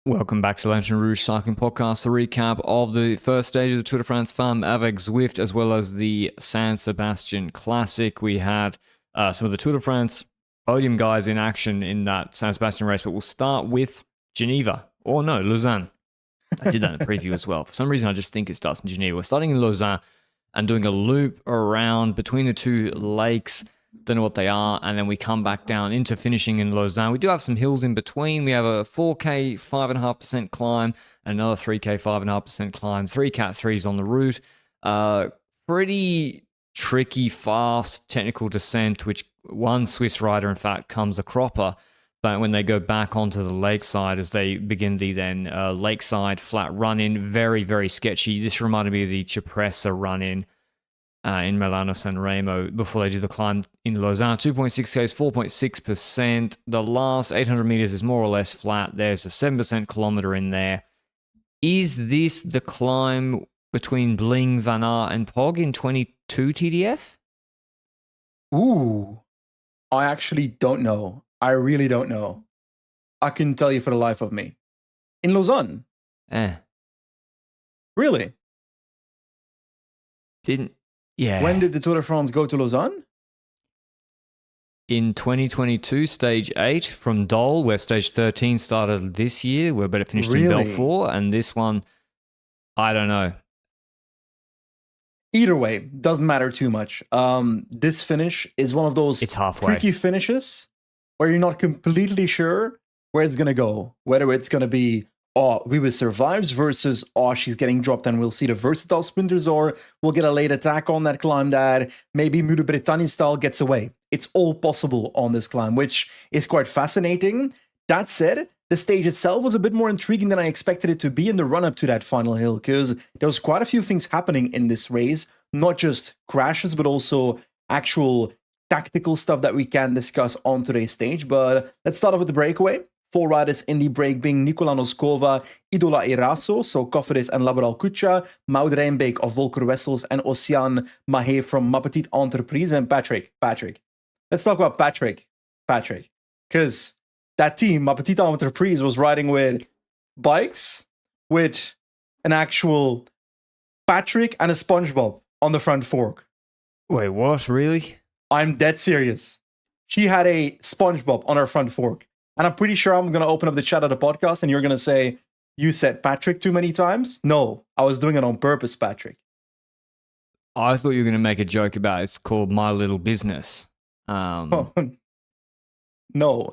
Welcome back to Lanterne Rouge Cycling Podcast, a recap of the first stage of the Tour de France Femmes avec Zwift, as well as the San Sebastian Classic. We had some of the Tour de France podium guys in action in that San Sebastian race, but we'll start with Geneva. Or no, Lausanne. I did that in the preview as well. For some reason, I just think it starts in Geneva. We're starting in Lausanne and doing a loop around between the two lakes. Don't know what they are, and then we come back down into finishing in Lausanne. We do have some hills in between. We have a 4K 5.5% climb, another 3K 5.5% climb, 3 Cat 3s on the route. Pretty tricky, fast, technical descent, which one Swiss rider, in fact, comes a cropper. But when they go back onto the lakeside, as they begin the then lakeside flat run-in, very, very sketchy. This reminded me of the Cipressa run-in in Milano San Remo before they do the climb in Lausanne. 2.6Ks, 4.6%. The last 800 meters is more or less flat. There's a 7% kilometer in there. Is this the climb between Bling, Van Aert, and Pog in 22 TDF? Ooh, I actually don't know. I really don't know. I couldn't tell you for the life of me. In Lausanne? Really? Yeah. When did the Tour de France go to Lausanne? In 2022, stage 8 from Dole, where stage 13 started this year, where it finished in Belfort, and this one, I don't know. Either way, doesn't matter too much. This finish is one of those tricky finishes where you're not completely sure where it's going to go, whether it's going to be Wiebe survives versus she's getting dropped and we'll see the versatile sprinters, or we'll get a late attack on that climb that maybe Mude Bretagne style gets away. It's all possible on this climb, which is quite fascinating. That said, the stage itself was a bit more intriguing than I expected it to be in the run-up to that final hill, because there was quite a few things happening in this race, not just crashes, but also actual tactical stuff that we can discuss on today's stage. But let's start off with the breakaway. 4 riders in the break being Nicola Noskova, Idola Eraso, so Cofidis and Laboral Kucha, Maud Rijnbeek of Volker Wessels, and Ocean Mahé from Ma Petite Entreprise, and Patrick. Let's talk about Patrick, because that team, Ma Petite Entreprise, was riding with bikes with an actual Patrick and a SpongeBob on the front fork. Wait, what? Really? I'm dead serious. She had a SpongeBob on her front fork. And I'm pretty sure I'm going to open up the chat of the podcast and you're going to say, you said Patrick too many times? No, I was doing it on purpose, Patrick. I thought you were going to make a joke about it's called My Little Business. No,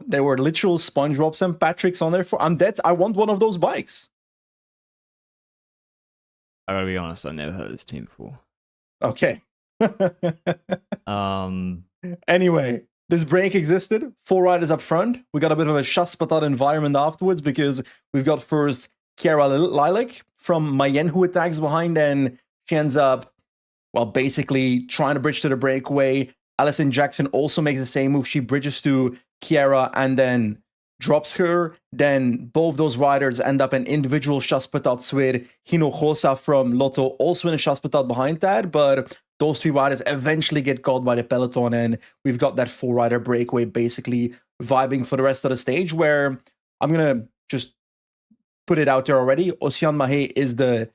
there were literal SpongeBobs and Patricks on there. I'm dead. I want one of those bikes. I gotta be honest, I never heard of this team before. Okay. Anyway, this break existed. 4 riders up front. We got a bit of a chasse patate environment afterwards because we've got first Chiara Lilac from Mayenne who attacks behind, and she ends up, well, basically trying to bridge to the breakaway. Alison Jackson also makes the same move. She bridges to Chiara and then drops her. Then both those riders end up in individual chasse patates with Hinojosa from Lotto also in a chasse patate behind that, but those 3 riders eventually get caught by the peloton, and we've got that 4-rider breakaway basically vibing for the rest of the stage, where I'm going to just put it out there already. Ocean Mahé is the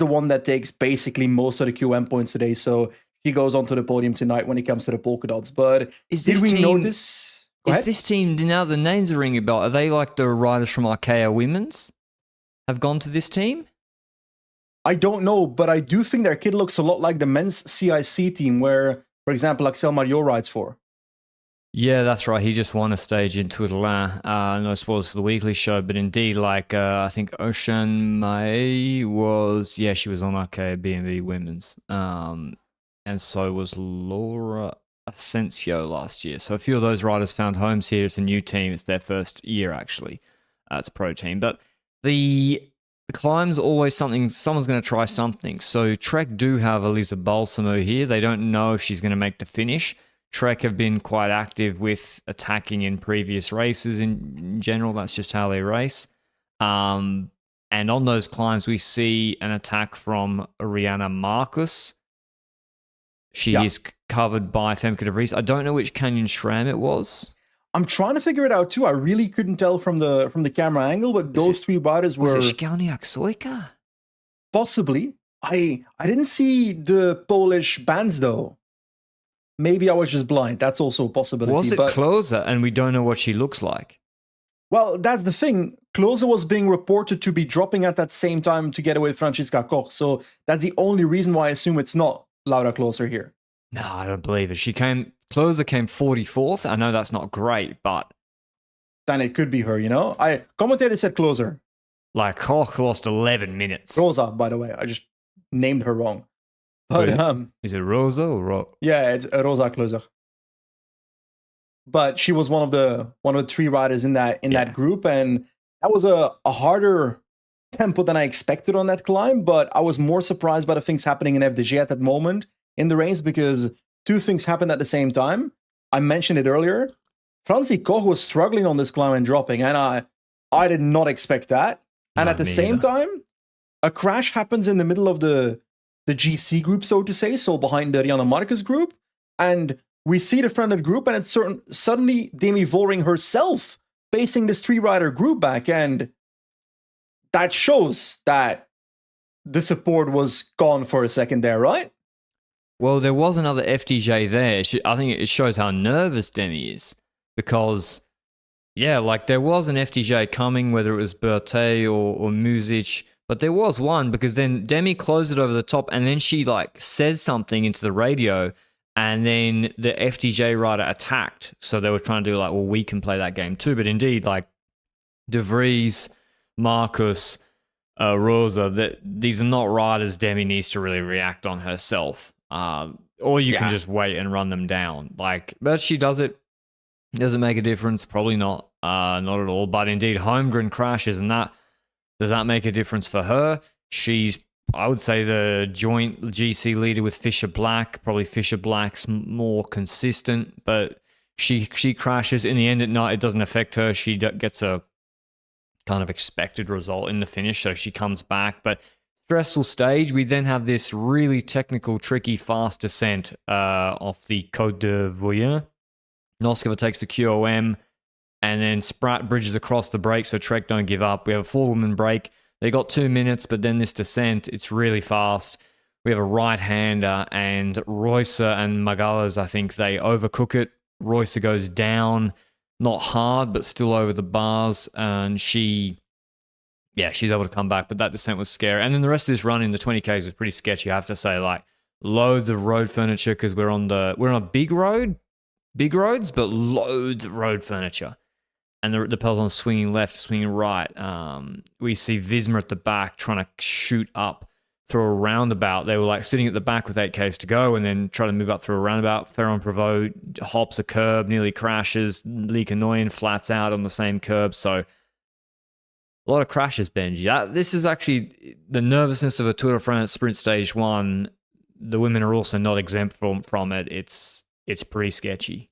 one that takes basically most of the QM points today, so he goes onto the podium tonight when it comes to the polka dots. But did we know this? Is this team, now the names are ringing a bell, are they like the riders from Arkea Women's have gone to this team? I don't know, but I do think their kit looks a lot like the men's CIC team where, for example, Axel Mariot rides for. Yeah, that's right. He just won a stage in Tour de l'Ain. No spoilers for the weekly show, but indeed, like, I think Ocean Mae was, she was on Arkea B&B Women's. And so was Laura Asensio last year. So a few of those riders found homes here. It's a new team. It's their first year, actually. It's a pro team. But the climb's always something, someone's going to try something. So Trek do have Elisa Balsamo here. They don't know if she's going to make the finish. Trek have been quite active with attacking in previous races in general. That's just how they race. And on those climbs, we see an attack from Ariana Marcus. She is covered by Femke de Vries. I don't know which Canyon SRAM it was. I'm trying to figure it out too. I really couldn't tell from the camera angle, but those three riders were... Was it Szczelniak Sojka? Possibly. I didn't see the Polish bands though. Maybe I was just blind. That's also a possibility. Was it Klose and we don't know what she looks like? Well, that's the thing. Klose was being reported to be dropping at that same time together with Franziska Koch. So that's the only reason why I assume it's not Laura Klose here. No, I don't believe it. Klose came 44th. I know that's not great, but... Then it could be her, you know? Commentator said Klose. Like, Koch lost 11 minutes. Rosa, by the way. I just named her wrong. But is it Rosa or yeah, it's Rosa Klose. But she was one of the three riders in that group, and that was a harder tempo than I expected on that climb. But I was more surprised by the things happening in FDJ at that moment in the race, because two things happened at the same time. I mentioned it earlier. Franzi Koch was struggling on this climb and dropping, and I did not expect that. And at the same time, a crash happens in the middle of the GC group, so to say, so behind the Rianne Marcus group, and we see the front group, and it's suddenly Demi Vollering herself facing this three-rider group back, and that shows that the support was gone for a second there, right? Well, there was another FDJ there. I think it shows how nervous Demi is, because, yeah, like there was an FDJ coming, whether it was Berthet or Music, but there was one, because then Demi closed it over the top, and then she like said something into the radio, and then the FDJ rider attacked. So they were trying to do like, well, we can play that game too. But indeed, like De Vries, Marcus, Rosa, these are not riders Demi needs to really react on herself. Or you can just wait and run them down. Like, but she does it. Does it make a difference? Probably not. Not at all. But indeed, Holmgren crashes, and does that make a difference for her? She's, I would say, the joint GC leader with Fisher Black. Probably Fisher Black's more consistent, but she crashes. In the end, at night, it doesn't affect her. She gets a kind of expected result in the finish, so she comes back. But stressful stage. We then have this really technical, tricky, fast descent off the Côte de Voyen. Noskova takes the QOM, and then Spratt bridges across the break, so Trek don't give up. We have a four-woman break. They got 2 minutes, but then this descent, it's really fast. We have a right-hander, and Reusser and Magalas, I think they overcook it. Reusser goes down, not hard, but still over the bars, and she's able to come back, but that descent was scary. And then the rest of this run in the 20Ks was pretty sketchy, I have to say. Like, loads of road furniture, because we're on a big roads, but loads of road furniture. And the peloton's swinging left, swinging right. We see Visma at the back trying to shoot up through a roundabout. They were like sitting at the back with 8Ks to go, and then try to move up through a roundabout. Ferran-prevot hops a curb, nearly crashes. Lee Kanoyan flats out on the same curb. So a lot of crashes, Benji. This is actually the nervousness of a Tour de France sprint stage 1. The women are also not exempt from it. It's pretty sketchy.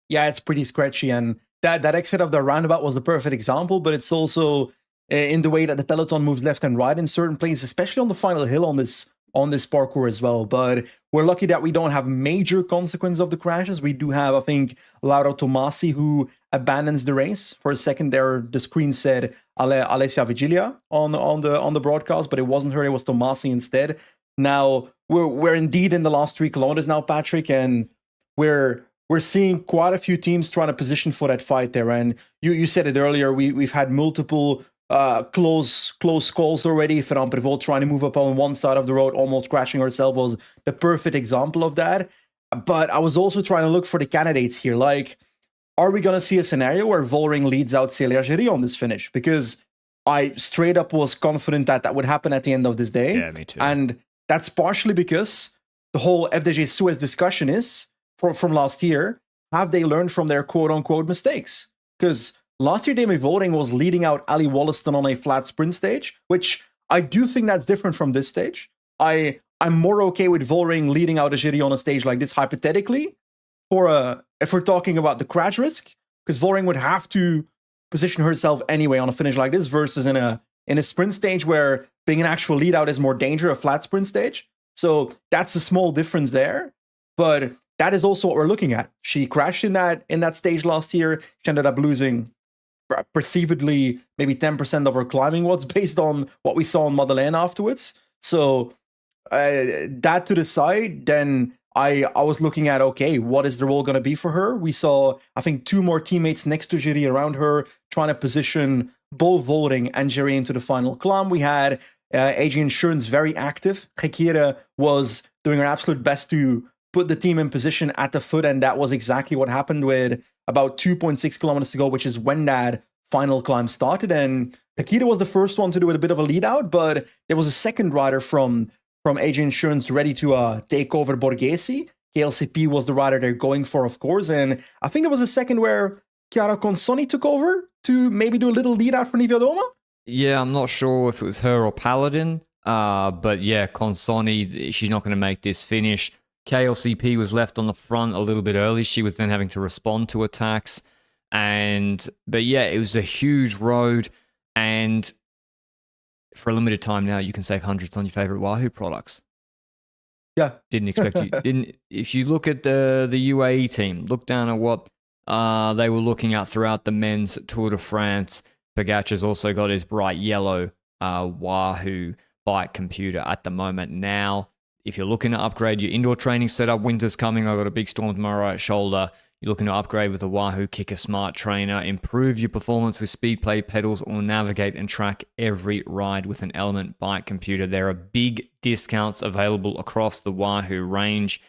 Yeah, it's pretty sketchy, and that exit of the roundabout was the perfect example, but it's also in the way that the peloton moves left and right in certain places, especially on the final hill on this parkour as well. But we're lucky that we don't have major consequence of the crashes. We do have, I think, Laura Tomasi, who abandons the race. For a second there, the screen said Alessia Vigilia on the broadcast, but it wasn't her, it was Tomasi instead. Now, we're indeed in the last 3 kilometers now, Patrick, and we're seeing quite a few teams trying to position for that fight there. And you said it earlier, we've had multiple close calls already. Ferran-prevot trying to move up on one side of the road, almost crashing herself, was the perfect example of that. But I was also trying to look for the candidates here. Like, are we going to see a scenario where Vollering leads out Célia Géry on this finish? Because I straight up was confident that would happen at the end of this day. Yeah, me too. And that's partially because the whole FDJ Suez discussion is, from last year, have they learned from their quote-unquote mistakes? Because last year, Demi Vollering was leading out Ali Wollaston on a flat sprint stage, which I do think that's different from this stage. I'm more okay with Vollering leading out a Géry on a stage like this, hypothetically, if we're talking about the crash risk, because Vollering would have to position herself anyway on a finish like this, versus in a sprint stage where being an actual lead out is more dangerous, a flat sprint stage. So that's a small difference there. But that is also what we're looking at. She crashed in that stage last year. She ended up losing perceivedly maybe 10% of her climbing watts based on what we saw on Madeleine afterwards. So that to the side, then I was looking at, okay, what is the role going to be for her? We saw, I think, 2 more teammates next to Jiri around her, trying to position both Volding and Jiri into the final climb. We had Adrian Schoen's very active. Gekere was doing her absolute best to put the team in position at the foot, and that was exactly what happened with about 2.6 kilometers to go, which is when that final climb started. And Gekere was the first one to do it a bit of a lead out, but there was a second rider from Adrian Schoen's ready to take over Borghese. KLCP was the rider they're going for, of course. And I think there was a second where Chiara Consoni took over to maybe do a little lead out for Nivea Doma. Yeah, I'm not sure if it was her or Paladin. But yeah, Consoni, she's not going to make this finish. KLCP was left on the front a little bit early. She was then having to respond to attacks. But yeah, it was a huge road. And for a limited time now, you can save hundreds on your favorite Wahoo products. Yeah. Didn't expect you. If you look at the UAE team, look down at what they were looking at throughout the men's Tour de France. Pogacar's also got his bright yellow Wahoo bike computer at the moment. Now, if you're looking to upgrade your indoor training setup, winter's coming. I've got a big storm tomorrow at shoulder. You're looking to upgrade with the Wahoo Kicker Smart Trainer, improve your performance with speed play pedals, or navigate and track every ride with an Element bike computer. There are big discounts available across the Wahoo range.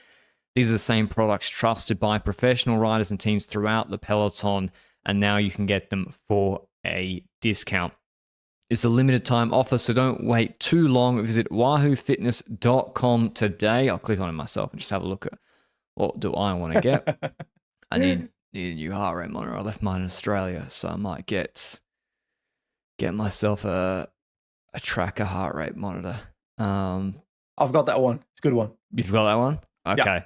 These are the same products trusted by professional riders and teams throughout the peloton, and now you can get them for a discount. It's a limited time offer, so don't wait too long. Visit wahoofitness.com today. I'll click on it myself and just have a look at what do I want to get. I need a new heart rate monitor. I left mine in Australia, so I might get myself a tracker heart rate monitor. I've got that one. It's a good one. You've got that one? Okay. Yeah.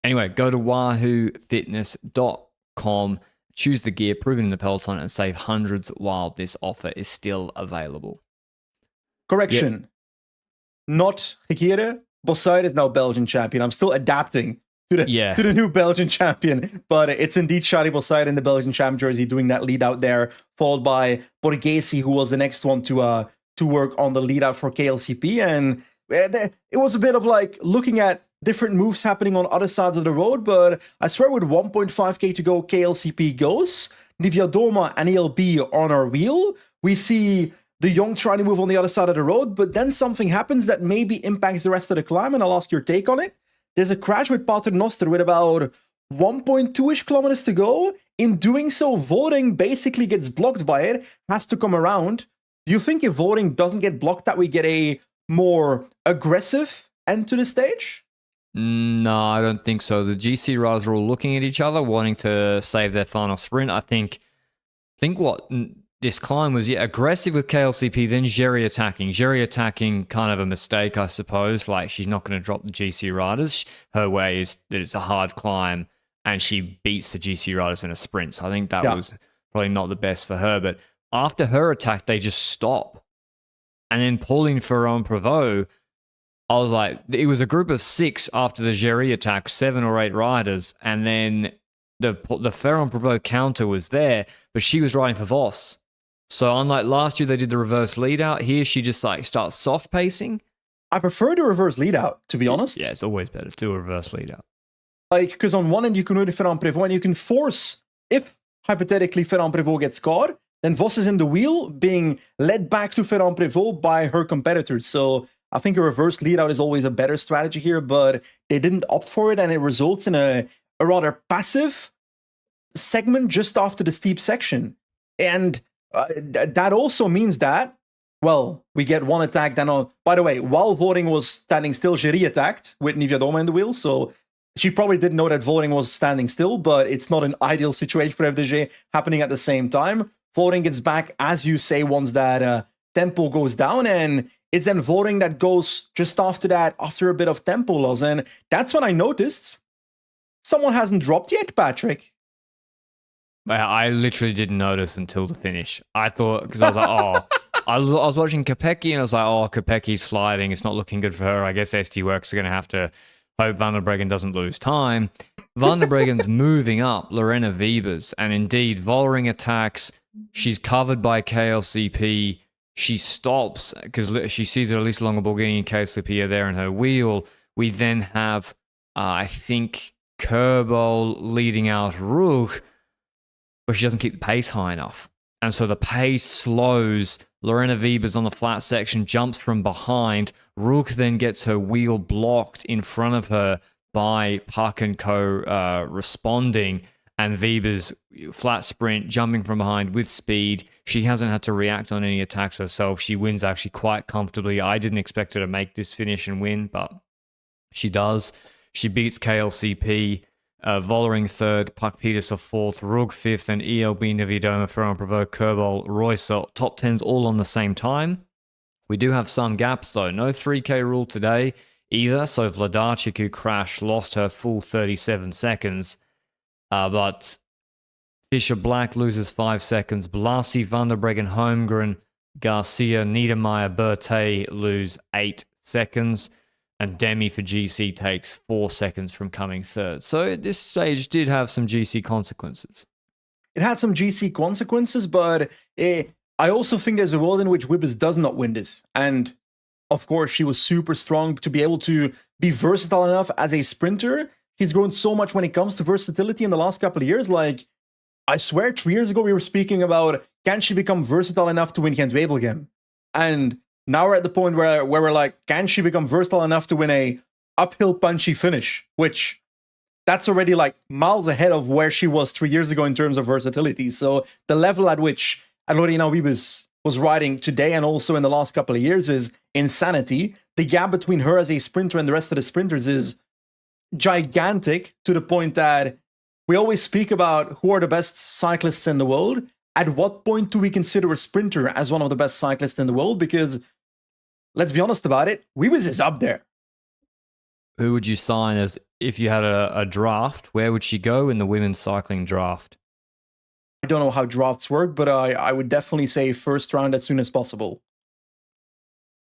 Anyway, go to wahoofitness.com, choose the gear, prove it in the peloton, and save hundreds while this offer is still available. Correction. Yep. Not Gekere. Bossard is now Belgian champion. I'm still adapting to the new Belgian champion, but it's indeed Shari Bossard in the Belgian champ jersey doing that lead out there, followed by Borghese, who was the next one to work on the lead out for KLCP. And it was a bit of like looking at different moves happening on other sides of the road, but I swear with 1.5k to go, KLCP goes. Nivea Doma and ELB on our wheel. We see De Jong trying to move on the other side of the road, but then something happens that maybe impacts the rest of the climb, and I'll ask your take on it. There's a crash with Paternoster with about 1.2-ish kilometers to go. In doing so, Volding basically gets blocked by it, has to come around. Do you think if Volding doesn't get blocked that we get a more aggressive end to the stage? No, I don't think so. The GC riders are all looking at each other, wanting to save their final sprint. I think what this climb was, aggressive with KLCP, then Jerry attacking. Jerry attacking, kind of a mistake, I suppose. Like, she's not going to drop the GC riders. Her way is that it's a hard climb, and she beats the GC riders in a sprint. So I think that was probably not the best for her. But after her attack, they just stop. And then pulling ferran-prevot, I was like, it was a group of 6 after the Jerry attack, 7 or 8 riders, and then the ferran-prevot counter was there, but she was riding for Voss. So unlike last year, they did the reverse lead out. Here, she just like starts soft pacing. I prefer the reverse lead out, to be honest. Yeah, it's always better to do a reverse lead out. Like, because on one end, you can do the ferran-prevot, and you can force, if hypothetically ferran-prevot gets caught, then Voss is in the wheel, being led back to ferran-prevot by her competitors. So I think a reverse lead out is always a better strategy here, but they didn't opt for it, and it results in a rather passive segment just after the steep section. And that also means that, well, we get one attack. Then, by the way, while Volding was standing still, Jiri attacked with Nivea Doma in the wheel, so she probably didn't know that Volding was standing still, but it's not an ideal situation for FDJ happening at the same time. Volding gets back, as you say, once that tempo goes down, and it's then Volding that goes just after that, after a bit of tempo loss. And that's when I noticed someone hasn't dropped yet, Patrick. I literally didn't notice until the finish. I thought, because I was like, I was watching Kopecky, and I was like, Kopeki's sliding. It's not looking good for her. I guess SD Works are going to have to Hope Van der Breggen doesn't lose time. Van der Breggen's moving up Lorena Wiebes, and indeed, Vollering attacks. She's covered by KLCP. She stops because she sees that Elisa Longoborghini and KLCP are there in her wheel. We then have, I think, Kerbal leading out Rouge, but she doesn't keep the pace high enough. And so the pace slows. Lorena Wiebes on the flat section jumps from behind. Rouge then gets her wheel blocked in front of her by Puck and Co. Responding. And Wiebes flat sprint, jumping from behind with speed. She hasn't had to react on any attacks herself. She wins actually quite comfortably. I didn't expect her to make this finish and win, but she does. She beats KLCP. Vollering third, Puck Peters fourth, Rouge fifth, and ELB Navidoma, ferran-prevot, Kerbal, Royce, top 10s all on the same time. We do have some gaps though. No 3K rule today either, so Vladarchik, who crashed, lost her full 37 seconds. But Fisher Black loses 5 seconds. Blasi, Van der Breggen, Holmgren, Garcia, Niedermeyer, Berthet lose 8 seconds. And Demi for GC takes 4 seconds from coming third. So this stage did have some GC consequences. It had some GC consequences, but I also think there's a world in which Wiebes does not win this. And of course, she was super strong to be able to be versatile enough as a sprinter. She's grown so much when it comes to versatility in the last couple of years. Like, I swear 3 years ago we were speaking about, can she become versatile enough to win Gent-Wevelgem? And now we're at the point where we're like, can she become versatile enough to win a uphill punchy finish? Which, that's already like miles ahead of where she was 3 years ago in terms of versatility. So the level at which Lorena Wiebes was riding today and also in the last couple of years is insanity. The gap between her as a sprinter and the rest of the sprinters is gigantic, to the point that we always speak about who are the best cyclists in the world. At what point do we consider a sprinter as one of the best cyclists in the world? Because let's be honest about it, Wiebes is up there. Who would you sign as, if you had a draft, where would she go in the women's cycling draft? I don't know how drafts work, but I would definitely say first round as soon as possible.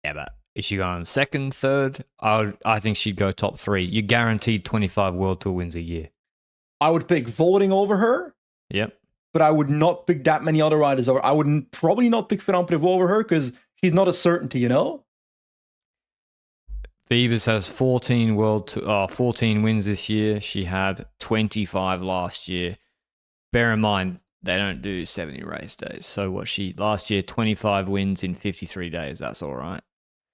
Yeah, but is she going second, third? I think she'd go top 3. You're guaranteed 25 World Tour wins a year. I would pick Vollering over her. Yep. But I would not pick that many other riders over. I would probably not pick ferran-prevot over her because she's not a certainty, you know? Wiebes has 14 wins this year. She had 25 last year. Bear in mind, they don't do 70 race days. So last year, 25 wins in 53 days. That's all right.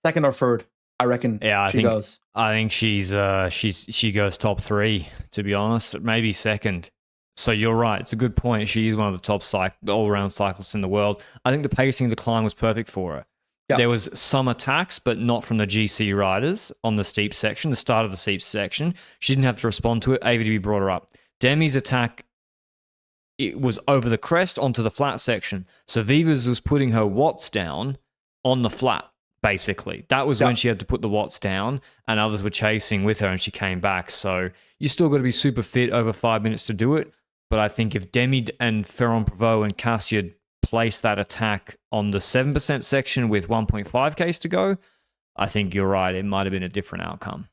Second or third, I reckon. Yeah, she does. I think she goes top 3, to be honest. Maybe second. So you're right. It's a good point. She is one of the top all-around cyclists in the world. I think the pacing of the climb was perfect for her. Yep. There was some attacks, but not from the GC riders on the steep section, the start of the steep section. She didn't have to respond to it. AVDB brought her up. Demi's attack, it was over the crest onto the flat section. So Wiebes was putting her watts down on the flat, basically. That was when she had to put the watts down, and others were chasing with her, and she came back. So you still got to be super fit over 5 minutes to do it. But I think if Demi and ferran-prevot and Cassia place that attack on the 7% section with 1.5 Ks to go, I think you're right. It might have been a different outcome.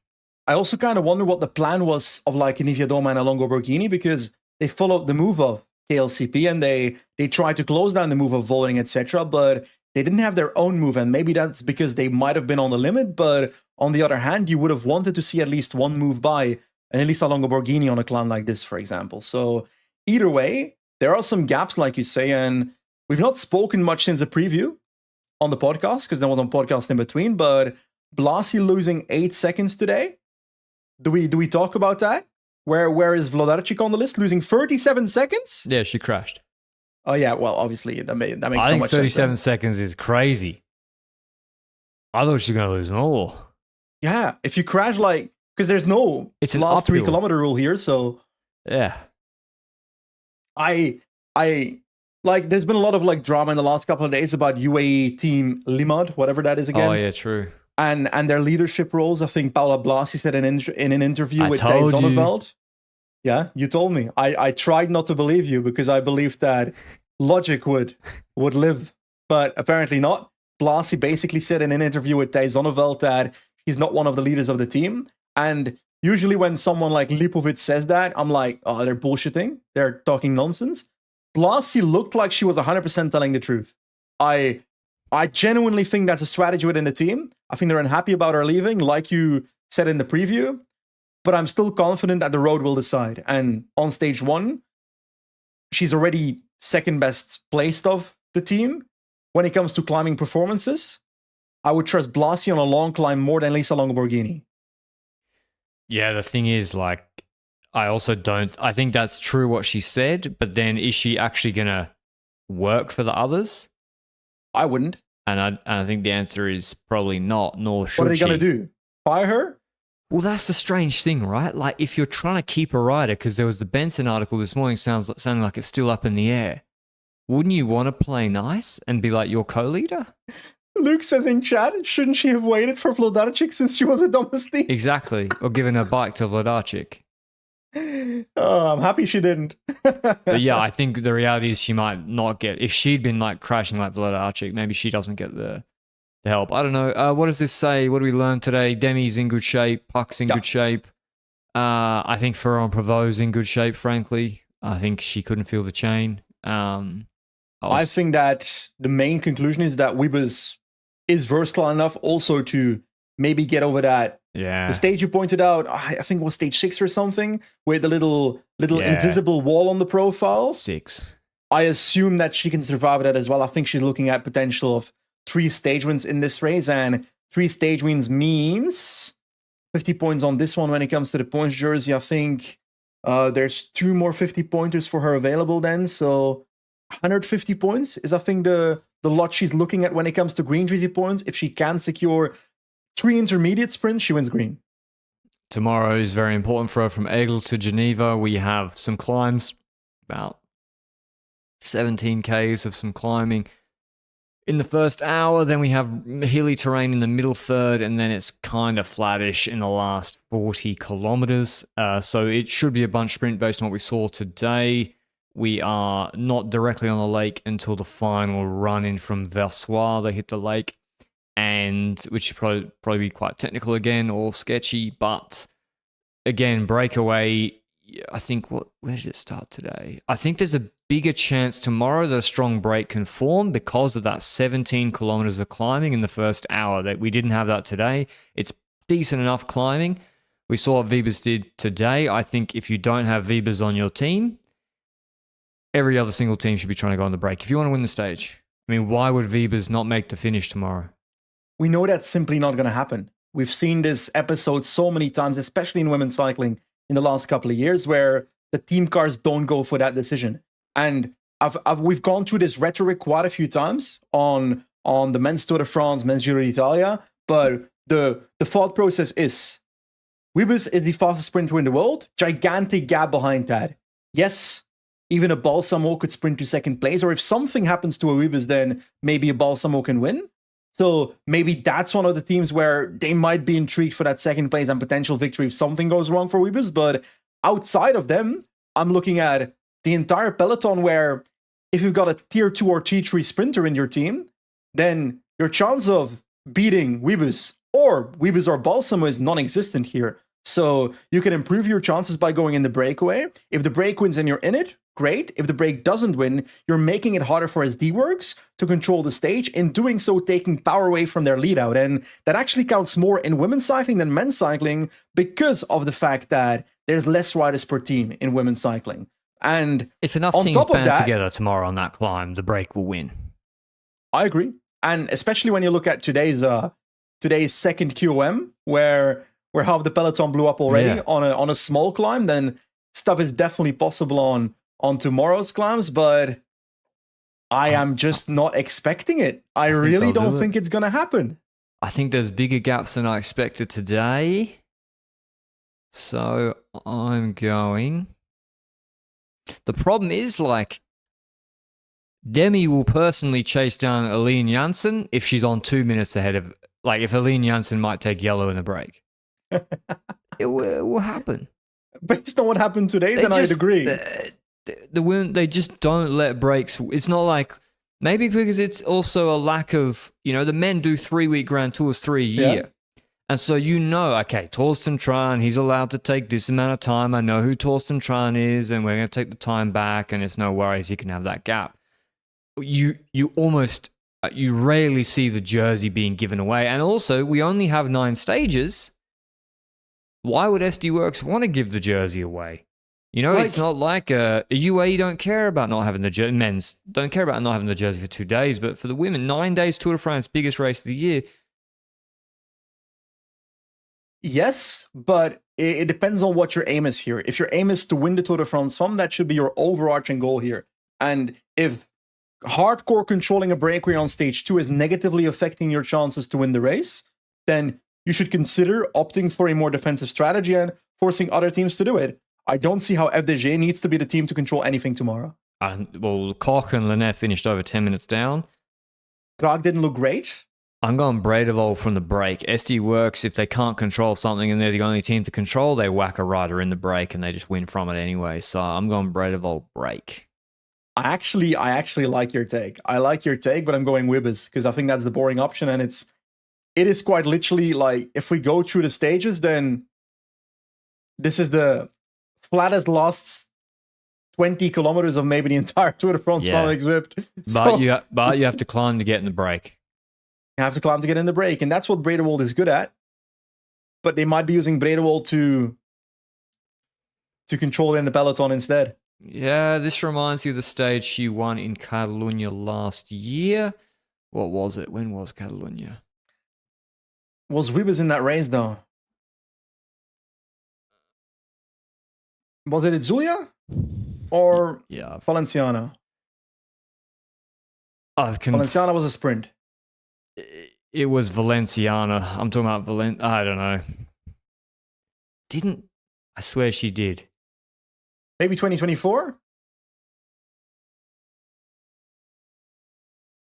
I also kind of wonder what the plan was of like Niewiadoma and Longoborghini, because they followed the move of KLCP and they tried to close down the move of Vollering, etc. But they didn't have their own move, and maybe that's because they might have been on the limit. But on the other hand, you would have wanted to see at least one move by an Elisa Longoborghini on a climb like this, for example. So either way, there are some gaps, like you say, and we've not spoken much since the preview on the podcast, because there was a podcast in between, but Blasi losing 8 seconds today. Do we talk about that? Where is Vladarchik on the list, losing 37 seconds? Yeah, she crashed. Oh yeah, well, obviously that makes so much sense. I think 37 seconds is crazy. I thought she was going to lose more. Yeah, if you crash because there's no last 3 kilometer rule here, so yeah. I there's been a lot of drama in the last couple of days about UAE team Limad, whatever that is again. Oh yeah, true. And their leadership roles. I think Paula Blasi said in an interview with Thijs Zonneveld. Yeah, you told me. I tried not to believe you because I believed that logic would live, but apparently not. Blasi basically said in an interview with Thijs Zonneveld that he's not one of the leaders of the team. And Usually when someone like Lipovic says that, I'm like, oh, they're bullshitting. They're talking nonsense. Blasi looked like she was 100% telling the truth. I genuinely think that's a strategy within the team. I think they're unhappy about her leaving, like you said in the preview. But I'm still confident that the road will decide. And on stage 1, she's already second best placed of the team. When it comes to climbing performances, I would trust Blasi on a long climb more than Lisa Longoborghini. Yeah, the thing is, like, I also don't... I think that's true what she said, but then is she actually going to work for the others? I wouldn't. And I think the answer is probably not, nor should she. What are they going to do? Fire her? Well, that's the strange thing, right? Like, if you're trying to keep a rider, because there was the Benson article this morning sounding like it's still up in the air, wouldn't you want to play nice and be like your co-leader? Luke says in chat, shouldn't she have waited for Vladarchik since she was a domestique? Exactly. Or given her bike to Vladarchik. Oh, I'm happy she didn't. But yeah, I think the reality is she might not get... If she'd been like crashing like Vladarchik, maybe she doesn't get the help. I don't know. What does this say? What do we learn today? Demi's in good shape. Puck's in good shape. I think ferran-prevot's in good shape, frankly. I think she couldn't feel the chain. I think that the main conclusion is that Wiebes is versatile enough also to maybe get over that. Yeah. The stage you pointed out, I think it was stage 6 or something, with the little invisible wall on the profile. 6. I assume that she can survive that as well. I think she's looking at potential of 3 stage wins in this race, and 3 stage wins means 50 points on this one when it comes to the points jersey. I think there's 2 more 50 pointers for her available then, so 150 points is, I think, the lot she's looking at when it comes to green jersey points. If she can secure 3 intermediate sprints, she wins green. Tomorrow is very important for her. From Aigle to Geneva, we have some climbs, about 17 Ks of some climbing in the first hour. Then we have hilly terrain in the middle third, and then it's kind of flattish in the last 40 kilometers. So it should be a bunch sprint based on what we saw today. We are not directly on the lake until the final run in from Versoix. They hit the lake, and which should probably be quite technical again or sketchy. But again, breakaway. I think where did it start today? I think there's a bigger chance tomorrow that a strong break can form because of that 17 kilometers of climbing in the first hour. That we didn't have that today. It's decent enough climbing. We saw what Wiebes did today. I think if you don't have Wiebes on your team, every other single team should be trying to go on the break. If you want to win the stage, I mean, why would Wiebes not make the finish tomorrow? We know that's simply not going to happen. We've seen this episode so many times, especially in women's cycling in the last couple of years, where the team cars don't go for that decision. And we've gone through this rhetoric quite a few times on the men's Tour de France, men's Giro d'Italia, but the thought process is, Wiebes is the fastest sprinter in the world, gigantic gap behind that. Yes, even a Balsamo could sprint to second place, or if something happens to a Wiebes, then maybe a Balsamo can win. So maybe that's one of the teams where they might be intrigued for that second place and potential victory if something goes wrong for Wiebes. But outside of them, I'm looking at the entire peloton where if you've got a tier 2 or tier 3 sprinter in your team, then your chance of beating Wiebes or Balsamo is non-existent here. So you can improve your chances by going in the breakaway. If the break wins and you're in it, great. If the break doesn't win, you're making it harder for SD Works to control the stage, in doing so taking power away from their lead out. And that actually counts more in women's cycling than men's cycling because of the fact that there's less riders per team in women's cycling. And if enough teams band together tomorrow on that climb, the break will win. I agree. And especially when you look at today's second QOM, where half the peloton blew up already on a small climb, then stuff is definitely possible on tomorrow's climbs, but I am just not expecting it. I really don't think it's going to happen. I think there's bigger gaps than I expected today. So I'm going... The problem is, like, Demi will personally chase down Aline Janssen if she's on 2 minutes ahead of... Like, if Aline Janssen might take yellow in a break. It will happen. Based on what happened today, then I'd agree. The women, they just don't let breaks. It's not like... Maybe because it's also a lack of... You know, the men do 3-week Grand Tours 3 a year. And so okay, Torsten Tran, he's allowed to take this amount of time. I know who Torsten Tran is, and we're going to take the time back, and it's no worries, he can have that gap. You rarely see the jersey being given away. And also, we only have 9 stages. Why would SD Worx want to give the jersey away? It's not like a UAE don't care about not having the jersey. Men's don't care about not having the jersey for 2 days, but for the women, 9 days Tour de France, biggest race of the year. Yes, but it depends on what your aim is here. If your aim is to win the Tour de France Femmes, that should be your overarching goal here. And if hardcore controlling a breakaway on stage 2 is negatively affecting your chances to win the race, then you should consider opting for a more defensive strategy and forcing other teams to do it. I don't see how FDJ needs to be the team to control anything tomorrow. Well, Koch and Lennert finished over 10 minutes down. Krag didn't look great. I'm going Bredevold from the break. SD Worx, if they can't control something and they're the only team to control, they whack a rider in the break and they just win from it anyway. So I'm going Bredevold break. I actually like your take. I like your take, but I'm going Wibbes because I think that's the boring option, and it is quite literally like if we go through the stages, then this is the flattest last 20 kilometers of maybe the entire Tour de France exhibit. But you have to climb to get in the break. You have to climb to get in the break, and that's what Bredewold is good at. But they might be using Bredewold to control in the peloton instead. Yeah, this reminds you of the stage she won in Catalunya last year. What was it? When was Catalunya? Was Wiebes in that race, though? Was it at Zulia? Or Valenciana? Valenciana was a sprint. It was Valenciana. I'm talking about I don't know. I swear she did. Maybe 2024?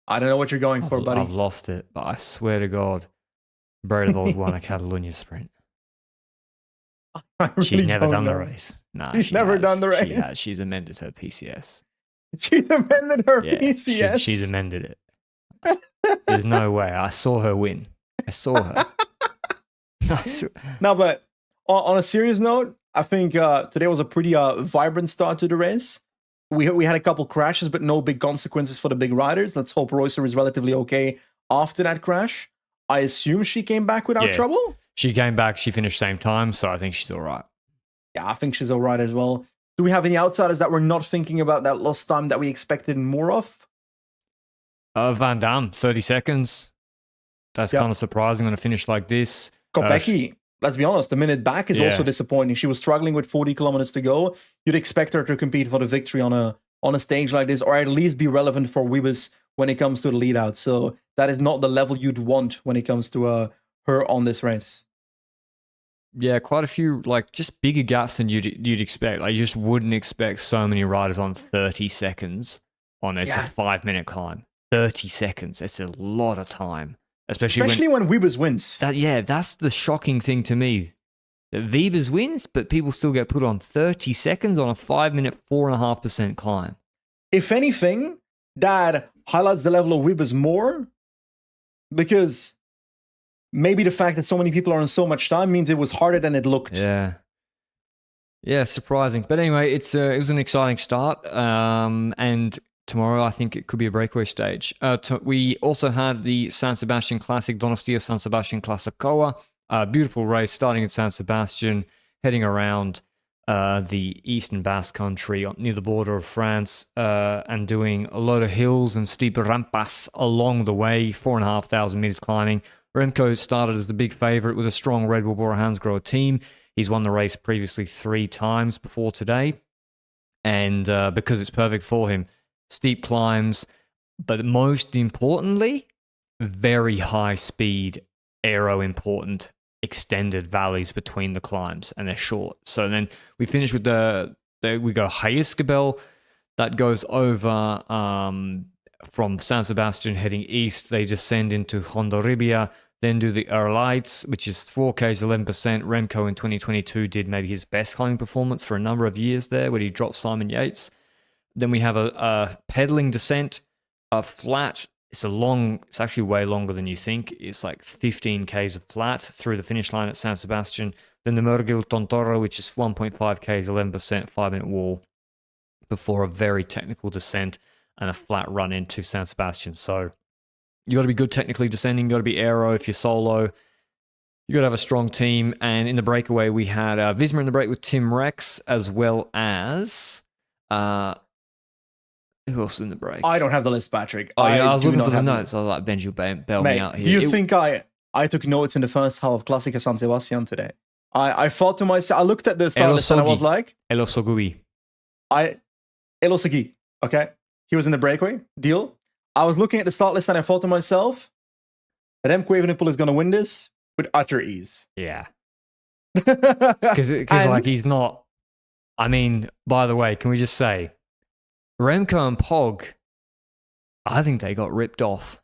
I don't know what you're going for, buddy. I've lost it, but I swear to God, Bredevold won a Catalunya sprint. Really She's never done the race. Nah, she's never done the race. She's amended her PCS. She's amended her PCS. She's amended it. There's no way. I saw her win. I saw her. No, but on a serious note, I think today was a pretty vibrant start to the race. We had a couple crashes, but no big consequences for the big riders. Let's hope Reusser is relatively okay after that crash. I assume she came back without trouble? She came back. She finished same time, so I think she's all right. Yeah, I think she's all right as well. Do we have any outsiders that we're not thinking about that lost time that we expected more of? Van Damme, 30 seconds. That's kind of surprising on a finish like this. Kopecky, let's be honest, the minute back is also disappointing. She was struggling with 40 kilometers to go. You'd expect her to compete for the victory on a stage like this, or at least be relevant for Wiebes when it comes to the lead out. So that is not the level you'd want when it comes to her on this race. Yeah, quite a few, like, just bigger gaps than you'd expect. Like, you just wouldn't expect so many riders on 30 seconds on a 5-minute climb. 30 seconds. It's a lot of time. Especially when Wiebes wins. That's the shocking thing to me. That Wiebes wins, but people still get put on 30 seconds on a 5-minute, 4.5% climb. If anything, that highlights the level of Wiebes more, because maybe the fact that so many people are on so much time means it was harder than it looked. Yeah, surprising. But anyway, it was an exciting start. And tomorrow, I think it could be a breakaway stage. We also had the San Sebastian Classic, Donostia San Sebastian Klasikoa. Beautiful race starting at San Sebastian, heading around the eastern Basque country near the border of France, and doing a lot of hills and steep rampas along the way, 4,500 meters climbing. Remco started as the big favorite with a strong Red Bull Bora Hansgrohe team. He's won the race previously 3 times before today. And because it's perfect for him, steep climbs, but most importantly, very high speed, aero important, extended valleys between the climbs, and they're short. So then we finish with we go Hayescabel, that goes over from San Sebastian heading east. They descend into Hondarribia, then do the Erlites, which is 4Ks, 11%. Remco in 2022 did maybe his best climbing performance for a number of years there, where he dropped Simon Yates. Then we have a pedaling descent, a flat It's actually way longer than you think. It's like 15 Ks of flat through the finish line at San Sebastian. Then the Mergil Tontoro, which is 1.5 Ks, 11%, 5-minute wall, before a very technical descent and a flat run into San Sebastian. So you got to be good technically descending. You got to be aero if you're solo. You got to have a strong team. And in the breakaway, we had Visma in the break with Tim Rex, as well as who else in the break? I don't have the list, Patrick. Oh, yeah, I was looking for the notes. I was like, Benji will bail me out here. Do you think I took notes in the first half of Klasikoa San Sebastian today? I thought to myself, I looked at the start list and I was like, Elosogui. Elosogui, okay? He was in the breakaway, deal. I was looking at the start list and I thought to myself, Remco Evenepoel is going to win this with utter ease. Yeah. Because like he's not, I mean, by the way, can we just say, Remco and Pog, I think they got ripped off.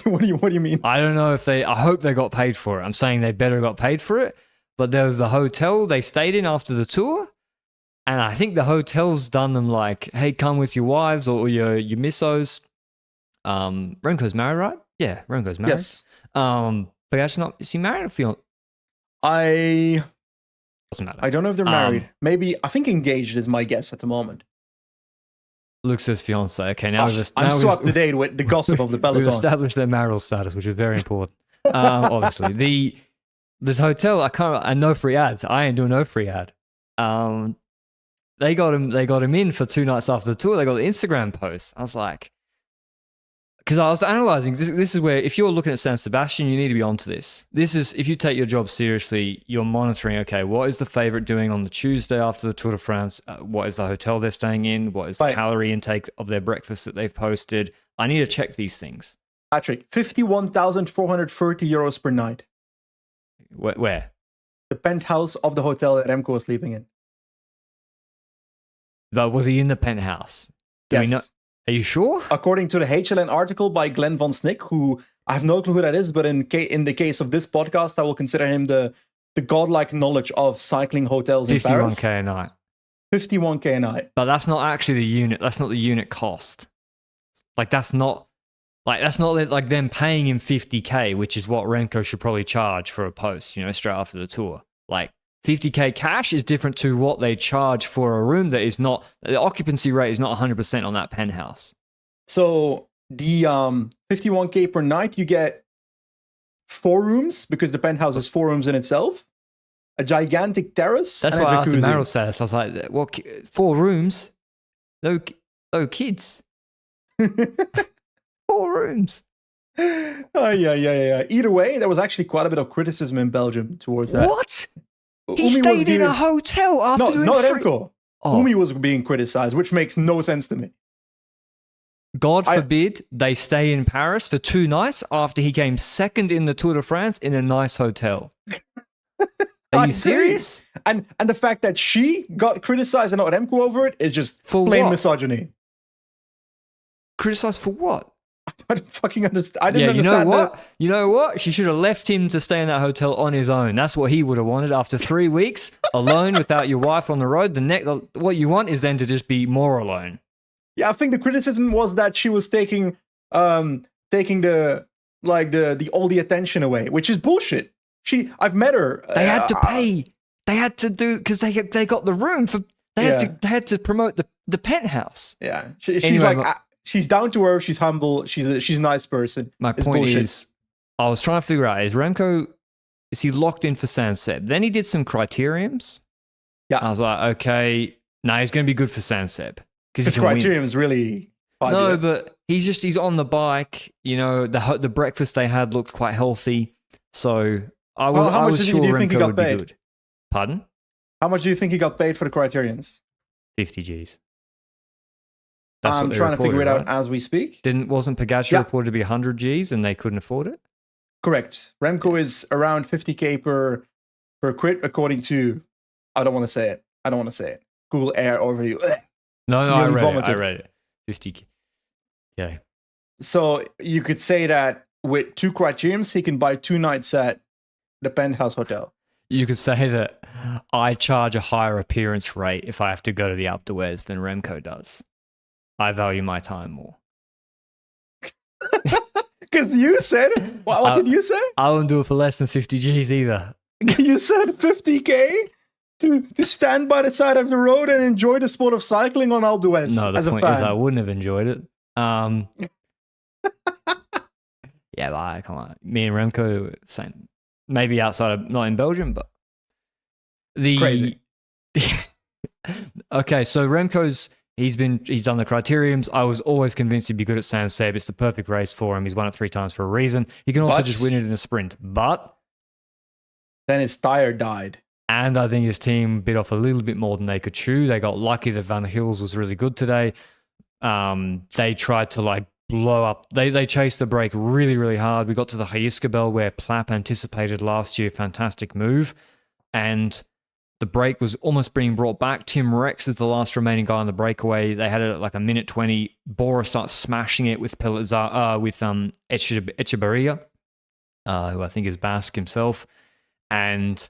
What do you mean? I don't know if I hope they got paid for it. I'm saying they better got paid for it. But there was the hotel they stayed in after the tour. And I think the hotel's done them like, hey, come with your wives or your missos. Remco's married, right? Yeah, Remco's married. Yes. But actually not, is he married or fiancé? Doesn't matter. I don't know if they're married. Maybe, I think engaged is my guess at the moment. Luke says fiancé. Okay, now I'm so up to date with the gossip of the peloton. We've established their marital status, which is very important. Obviously, this hotel, I know free ads. I ain't doing no free ad. They got him in for 2 nights after the tour. They got the Instagram post. I was like, because I was analyzing. This is where, if you're looking at San Sebastian, you need to be onto this. This is, if you take your job seriously, you're monitoring, okay, what is the favorite doing on the Tuesday after the Tour de France? What is the hotel they're staying in? What is the calorie intake of their breakfast that they've posted? I need to check these things. Patrick, 51,430 euros per night. Where? The penthouse of the hotel that Remco was sleeping in. But was he in the penthouse? Yes. Are you sure? According to the HLN article by Glenn Van Snick, who I have no clue who that is, but in the case of this podcast, I will consider him the godlike knowledge of cycling hotels in Paris. 51K a night. 51K a night. But that's not actually the unit. That's not the unit cost. That's not like them paying him 50K, which is what Remco should probably charge for a post, straight after the tour. Like 50K cash is different to what they charge for a room that is not, the occupancy rate is not 100% on that penthouse. So the 51K per night, you get 4 rooms because the penthouse is 4 rooms in itself, a gigantic terrace. That's why I asked the marital status. I was like, what, 4 rooms? No kids. 4 rooms. Yeah. Either way, there was actually quite a bit of criticism in Belgium towards that. What? He stayed in a hotel after doing not Remco. Umi was being criticized, which makes no sense to me. God forbid they stay in Paris for 2 nights after he came second in the Tour de France in a nice hotel. Are you serious? And the fact that she got criticized and not Remco over it is just plain misogyny. Criticized for what? I don't fucking understand. I didn't understand that. You know what? She should have left him to stay in that hotel on his own. That's what he would have wanted after 3 weeks alone without your wife on the road. What you want is then to just be more alone. Yeah, I think the criticism was that she was taking the all the attention away, which is bullshit. I've met her. They had to pay. They had to do because they got the room for. They had to promote the penthouse. Yeah, she's she's down to earth. She's humble. She's a nice person. My point is, I was trying to figure out, is he locked in for San Seb? Then he did some criteriums. Yeah. I was like, okay, he's going to be good for San Seb. Because criterium is really... No, but he's on the bike. The breakfast they had looked quite healthy. So I was sure Remco would be good. Pardon? How much do you think he got paid for the criteriums? 50 Gs. I'm trying to figure it out as we speak. Wasn't Pogacar reported to be 100 Gs and they couldn't afford it? Correct. Remco is around 50K per crit, according to... I don't want to say it. Google Air overview. No, I read it. 50K. Okay. So you could say that with 2 criteriums, he can buy 2 nights at the penthouse hotel. You could say that I charge a higher appearance rate if I have to go to the Alpe d'Huez than Remco does. I value my time more. Because you said, what did you say? I wouldn't do it for less than 50 G's either. You said 50K to stand by the side of the road and enjoy the sport of cycling on Alpe d'Huez. No, the point is I wouldn't have enjoyed it. Yeah, like, come on. Me and Remco, same. Maybe outside of, not in Belgium, but crazy. Okay, so Remco's, he's done the criteriums. I was always convinced he'd be good at San Seb. It's the perfect race for him. He's won it 3 times for a reason. He can also just win it in a sprint. But then his tire died. And I think his team bit off a little bit more than they could chew. They got lucky that Van Gils was really good today. They tried to like blow up. They chased the break really, really hard. We got to the Gijskerbel where Plapp anticipated last year. Fantastic move. And the break was almost being brought back. Tim Rex is the last remaining guy on the breakaway. They had it at like a minute 20. Bora starts smashing it with Echebarria, who I think is Basque himself. And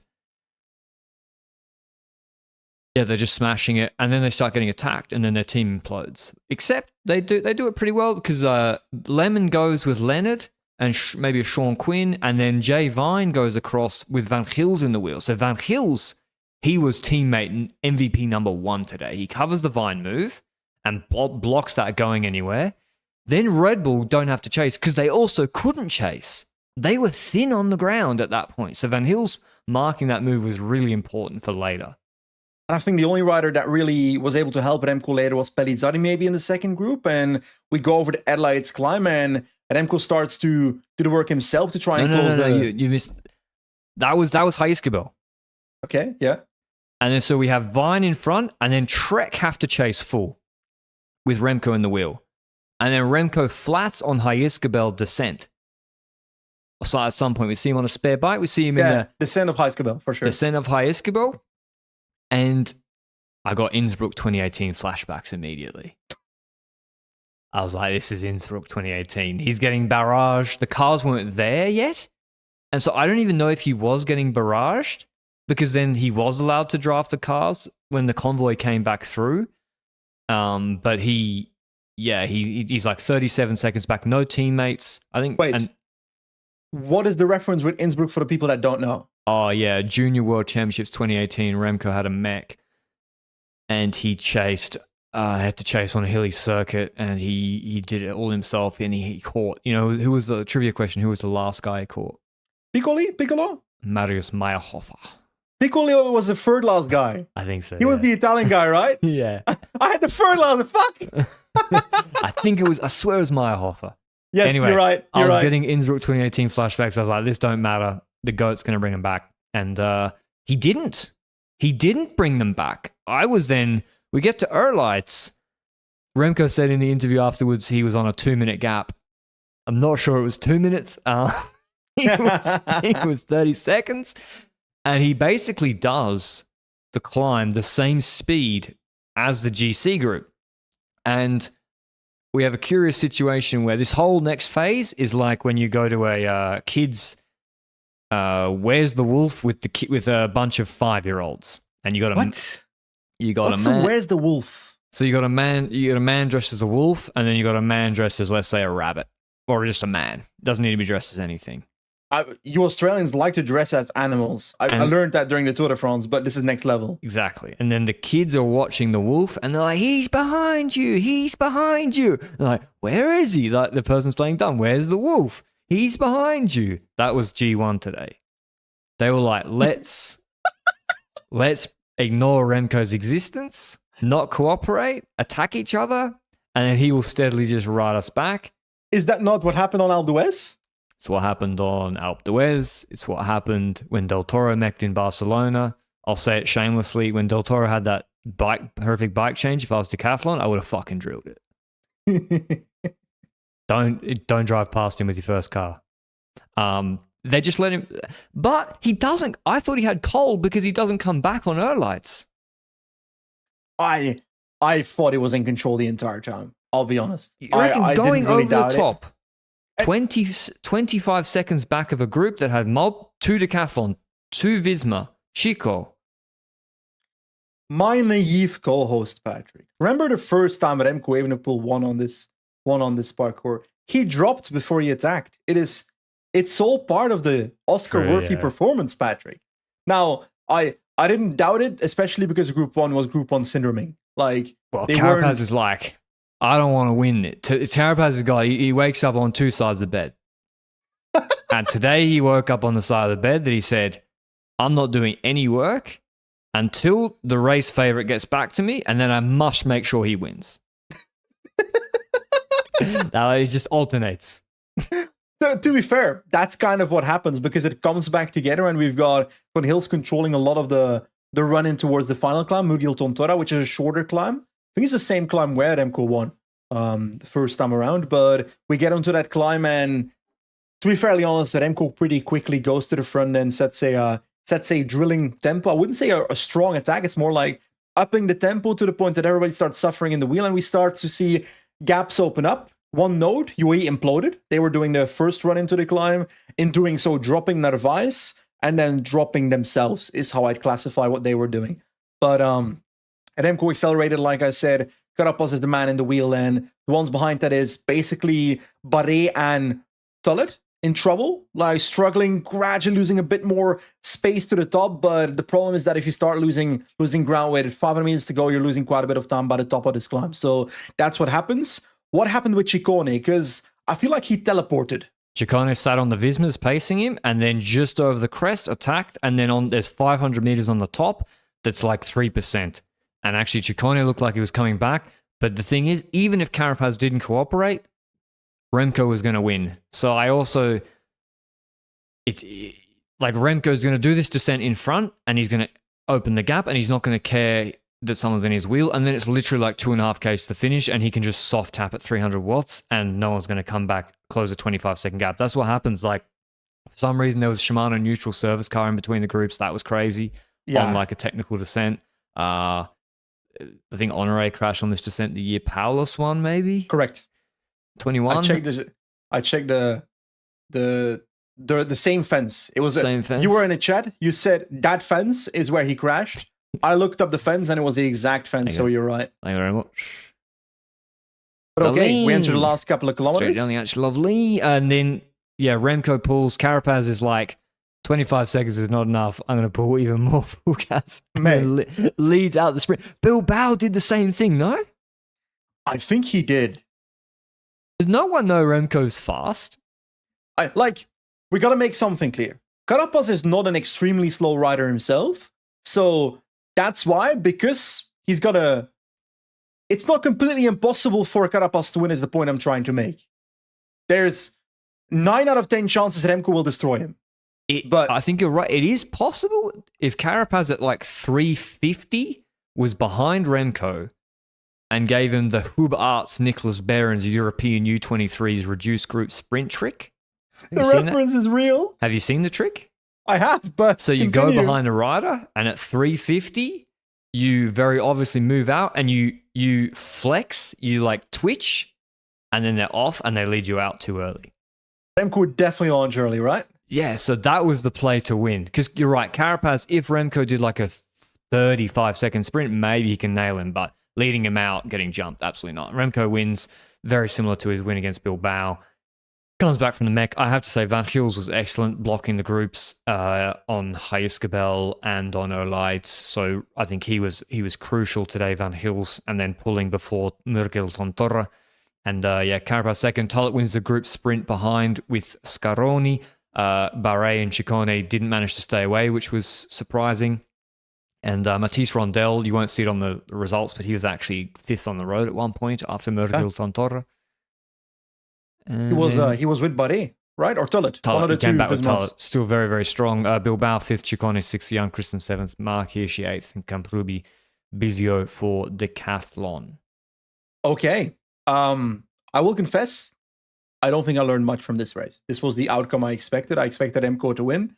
yeah, they're just smashing it. And then they start getting attacked and then their team implodes. Except they do it pretty well because Lemon goes with Leonard and maybe a Sean Quinn. And then Jay Vine goes across with Van Gils in the wheel. So Van Gils, he was teammate MVP number 1 today. He covers the Vine move and blocks that going anywhere. Then Red Bull don't have to chase because they also couldn't chase. They were thin on the ground at that point. So Van Gils marking that move was really important for later. And I think the only rider that really was able to help Remco later was Pellizzari maybe in the second group. And we go over the Adelaide's climb and Remco starts to do the work himself to try and close you missed. That was Gijskerbel. Okay, yeah. And then so we have Vine in front, and then Trek have to chase full with Remco in the wheel. And then Remco flats on Gijskerbel descent. So at some point we see him on a spare bike. We see him in the descent of Gijskerbel, for sure. Descent of Gijskerbel. And I got Innsbruck 2018 flashbacks immediately. I was like, this is Innsbruck 2018. He's getting barraged. The cars weren't there yet. And so I don't even know if he was getting barraged, because then he was allowed to draft the cars when the convoy came back through. But he's like 37 seconds back, no teammates. I think. Wait, what is the reference with Innsbruck for the people that don't know? Oh yeah, Junior World Championships 2018. Remco had a mech, and he chased. Had to chase on a hilly circuit, and he did it all himself, and he caught. You know, who was the trivia question? Who was the last guy he caught? Piccolo? Marius Meyerhofer. Piccolo was the third last guy. I think so. He was the Italian guy, right? Yeah. I had the third last. Fuck. I swear it was Meyerhofer. Yes, anyway, you're right. I was getting Innsbruck 2018 flashbacks. I was like, this don't matter. The GOAT's going to bring him back. And he didn't. He didn't bring them back. We get to Erlites. Remco said in the interview afterwards he was on a 2-minute gap. I'm not sure it was 2 minutes. It was 30 seconds. And he basically does the climb the same speed as the GC group. And we have a curious situation where this whole next phase is like when you go to a kids' Where's the Wolf with a bunch of 5-year-olds. And you got What? What's a man. Where's the Wolf? So you got a man dressed as a wolf, and then you got a man dressed as, let's say, a rabbit, or just a man. Doesn't need to be dressed as anything. You Australians like to dress as animals. I learned that during the Tour de France, but this is next level. Exactly. And then the kids are watching the wolf, and they're like, "He's behind you! He's behind you!" They're like, "Where is he?" Like the person's playing dumb. Where's the wolf? He's behind you. That was G1 today. They were like, let's ignore Remco's existence, not cooperate, attack each other, and then he will steadily just ride us back. Is that not what happened on Alpe d'Huez? It's what happened on Alpe d'Huez. It's what happened when Del Toro mech'd in Barcelona. I'll say it shamelessly. When Del Toro had that perfect bike change, if I was Decathlon, I would have fucking drilled it. Don't drive past him with your first car. They just let him, but he doesn't. I thought he had cold because he doesn't come back on Erlites. I thought he was in control the entire time. I'll be honest. You reckon going over the top, 25 seconds back of a group that had 2 Decathlon, 2 Visma, Chico. My naive co-host Patrick. Remember the first time Remco Evenepoel won on this parkour? he dropped before he attacked. It's all part of the Oscar-worthy performance, Patrick. Now, I didn't doubt it, especially because Group 1 was Group 1 syndroming. Like, Carapaz is like, I don't want to win it. Carapaz is a guy, he wakes up on two sides of the bed. And today he woke up on the side of the bed that he said, I'm not doing any work until the race favorite gets back to me, and then I must make sure he wins. Now he just alternates. To be fair, that's kind of what happens because it comes back together, and we've got Van Hills controlling a lot of the run in towards the final climb, Murgil Tontora, which is a shorter climb. I think it's the same climb where Remco won the first time around, but we get onto that climb, and to be fairly honest, Remco pretty quickly goes to the front and sets a drilling tempo. I wouldn't say a strong attack. It's more like upping the tempo to the point that everybody starts suffering in the wheel, and we start to see gaps open up. One node, UAE imploded. They were doing their first run into the climb. In doing so, dropping Narvaez and then dropping themselves is how I'd classify what they were doing. But Remco accelerated, like I said. Carapaz is the man in the wheel, and the ones behind that is basically Barret and Tullet in trouble, like struggling, gradually losing a bit more space to the top. But the problem is that if you start losing ground with 500 meters to go, you're losing quite a bit of time by the top of this climb. So that's what happens. What happened with Ciccone? Because I feel like he teleported. Ciccone sat on the Vismas pacing him, and then just over the crest attacked, and then there's 500 meters on the top that's like 3%. And actually Ciccone looked like he was coming back. But the thing is, even if Carapaz didn't cooperate, Remco was going to win. So it's like Remco's going to do this descent in front, and he's going to open the gap, and he's not going to care that someone's in his wheel, and then it's literally like 2.5 Ks to the finish, and he can just soft tap at 300 watts, and no one's going to come back, close a 25-second gap. That's what happens. Like, for some reason, there was a Shimano neutral service car in between the groups. That was crazy. On like a technical descent. I think Honore crashed on this descent the year Paulus won, maybe? Correct. 21? I checked the same fence. It was same fence. You were in a chat. You said that fence is where he crashed. I looked up the fence, and it was the exact fence, so you're right. Thank you very much. But okay, we entered the last couple of kilometers. Straight down the arch, lovely. And then, Remco pulls. Carapaz is like, 25 seconds is not enough. I'm going to pull even more full gas. Leads out the sprint. Bilbao did the same thing, no? I think he did. Does no one know Remco's fast? We got to make something clear. Carapaz is not an extremely slow rider himself, so that's why, because he's got it's not completely impossible for Carapaz to win, is the point I'm trying to make. There's 9 out of 10 chances Remco will destroy him. But I think you're right. It is possible if Carapaz at like 350 was behind Remco and gave him the Hub Arts Nicholas Behrens European U23's reduced group sprint trick. The reference is real. Have you seen the trick? I have, but so you go behind a rider, and at 350, you very obviously move out, and you flex, you like twitch, and then they're off, and they lead you out too early. Remco would definitely launch early, right? Yeah, so that was the play to win. Because you're right, Carapaz, if Remco did like a 35-second sprint, maybe he can nail him, but leading him out, getting jumped, absolutely not. Remco wins, very similar to his win against Bilbao. Comes back from the mech. I have to say, Van Gils was excellent blocking the groups on Hayescabel and on Olides. So I think he was crucial today, Van Gils, and then pulling before Murgil Tontorra. And Carapaz second. Tullet wins the group sprint behind with Scaroni. Barret and Ciccone didn't manage to stay away, which was surprising. And Matisse Rondel, you won't see it on the results, but he was actually 5th on the road at one point after Murgil Tontorra. He was with Barret, right? Or Tullet? One of the two. Came back with Tullet. Still very, very strong. Bilbao 5th, Ciccone 6th, Jan Christen 7th, Mark Hirschi 8th, and Camprubi Bizio for decathlon. Okay. I will confess, I don't think I learned much from this race. This was the outcome I expected. I expected Remco to win.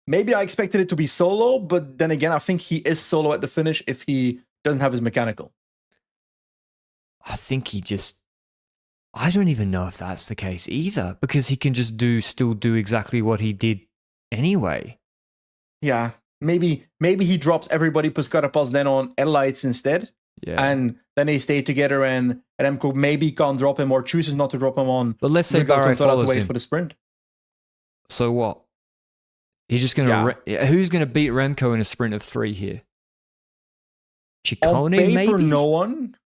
Maybe I expected it to be solo, but then again, I think he is solo at the finish if he doesn't have his mechanical. I think I don't even know if that's the case either, because he can just still do exactly what he did anyway. Yeah, maybe he drops everybody plus Carapaz then on Elites instead. Yeah. And then they stay together, and Remco maybe can't drop him or chooses not to drop him on. But let's say Barry follows to wait him for the sprint. So what? He's just going to... Who's going to beat Remco in a sprint of 3 here? Ciccone, on paper, maybe? No one.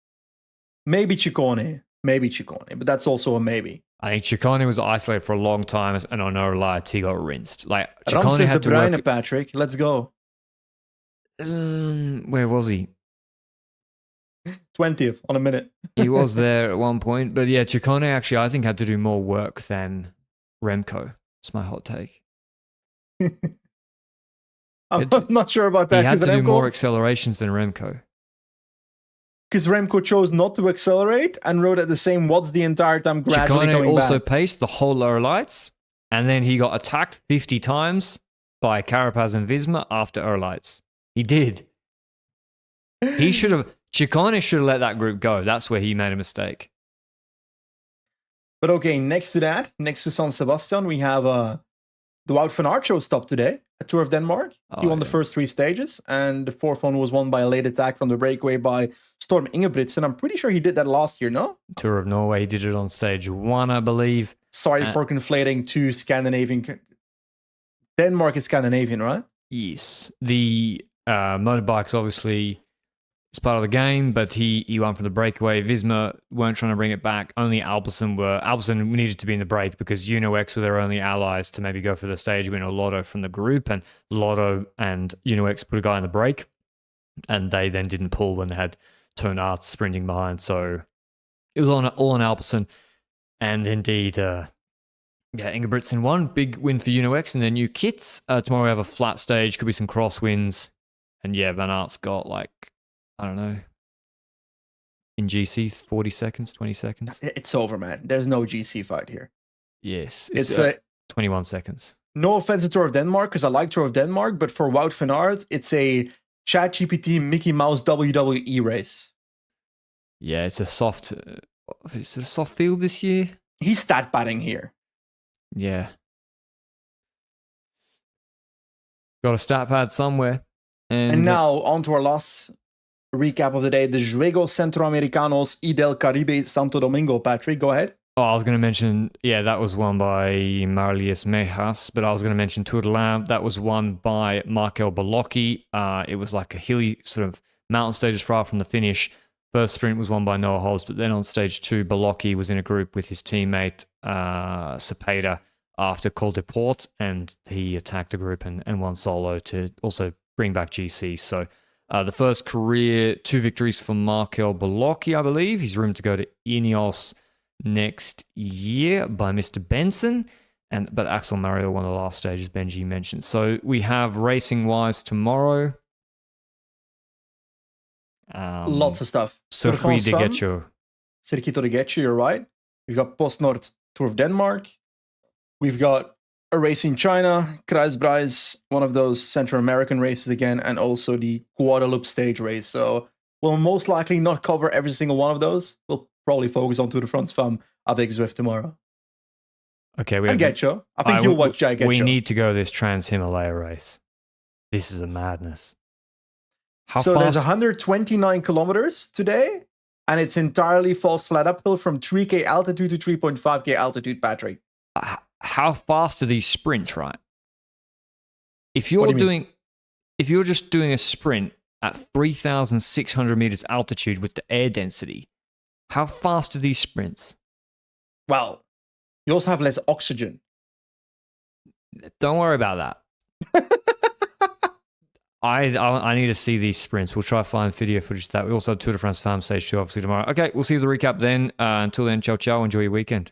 Maybe Ciccone. But that's also a maybe. I think Ciccone was isolated for a long time, and on no lights, he got rinsed. Like, Ciccone had to work... Patrick, let's go. Where was he? 20th on a minute. He was there at one point. But yeah, Ciccone actually, I think, had to do more work than Remco. It's my hot take. I'm not sure about that. He had to do more accelerations than Remco. Because Remco chose not to accelerate and rode at the same watts the entire time, gradually Ciccone going also back. paced the whole lower lights, and then he got attacked 50 times by Carapaz and Visma after lower lights. He did. Ciccone should have let that group go. That's where he made a mistake. But okay, next to San Sebastian, we have the Wout van Aert show stop today at Tour of Denmark. He won the first 3 stages, and the 4th one was won by a late attack from the breakaway by Storm Ingebrigtsen. I'm pretty sure he did that last year, no? Tour of Norway, he did it on stage 1, I believe. Sorry for conflating 2 Scandinavian. Denmark is Scandinavian, right? Yes. The motorbikes obviously is part of the game, but he won from the breakaway. Visma weren't trying to bring it back. Only Alpecin needed to be in the break because UNOX were their only allies to maybe go for the stage win or Lotto from the group, and Lotto and UNOX put a guy in the break, and they then didn't pull when they had Toon Aert sprinting behind. So it was all on Alpecin, and indeed, Ingebrigtsen won. Big win for UNOX and their new kits. Tomorrow we have a flat stage, could be some crosswinds, and Van Aert's got I don't know, in GC, 40 seconds, 20 seconds. It's over, man. There's no GC fight here. Yes. It's 21 seconds. No offense to Tour of Denmark, because I like Tour of Denmark, but for Wout van Aert, it's a ChatGPT Mickey Mouse WWE race. Yeah, it's a soft field this year. He's stat padding here. Yeah. Got a stat pad somewhere. And now, on to our last recap of the day, the Juegos Centroamericanos y del Caribe Santo Domingo. Patrick, go ahead. Oh, I was going to mention, that was won by Marlies Mejas, but I was going to mention Tour de l'Ain. That was won by Markel Balocchi. It was like a hilly sort of mountain stage far from the finish. First sprint was won by Noah Hobbs, but then on stage 2, Balocchi was in a group with his teammate Cepeda after Col de Port, and he attacked the group and won solo to also bring back GC. So the first career 2 victories for Markel Balocchi, I believe. He's rumored to go to Ineos next year by Mr. Benson. But Axel Mario won the last stage, as Benji mentioned. So we have racing-wise tomorrow. Lots of stuff. Circuit de Getxo. Circuito de Getxo, you're right. We've got Post-Nord Tour of Denmark. We've got a race in China, Kruisbreis, one of those Central American races again, and also the Guadeloupe stage race. So we'll most likely not cover every single one of those. We'll probably focus on Tour de France Femmes avec Zwift tomorrow. Okay, and Getxo. I think you'll watch Getxo. We need to go this Trans-Himalaya race. This is a madness. There's 129 kilometers today, and it's entirely false flat uphill from 3K altitude to 3.5K altitude, Patrick. How fast are these sprints, right? If you're just doing a sprint at 3,600 meters altitude with the air density, how fast are these sprints? Well, you also have less oxygen. Don't worry about that. I need to see these sprints. We'll try to find video footage of that. We also have Tour de France Femmes stage 2 obviously tomorrow. Okay, we'll see you the recap then. Until then, ciao, ciao. Enjoy your weekend.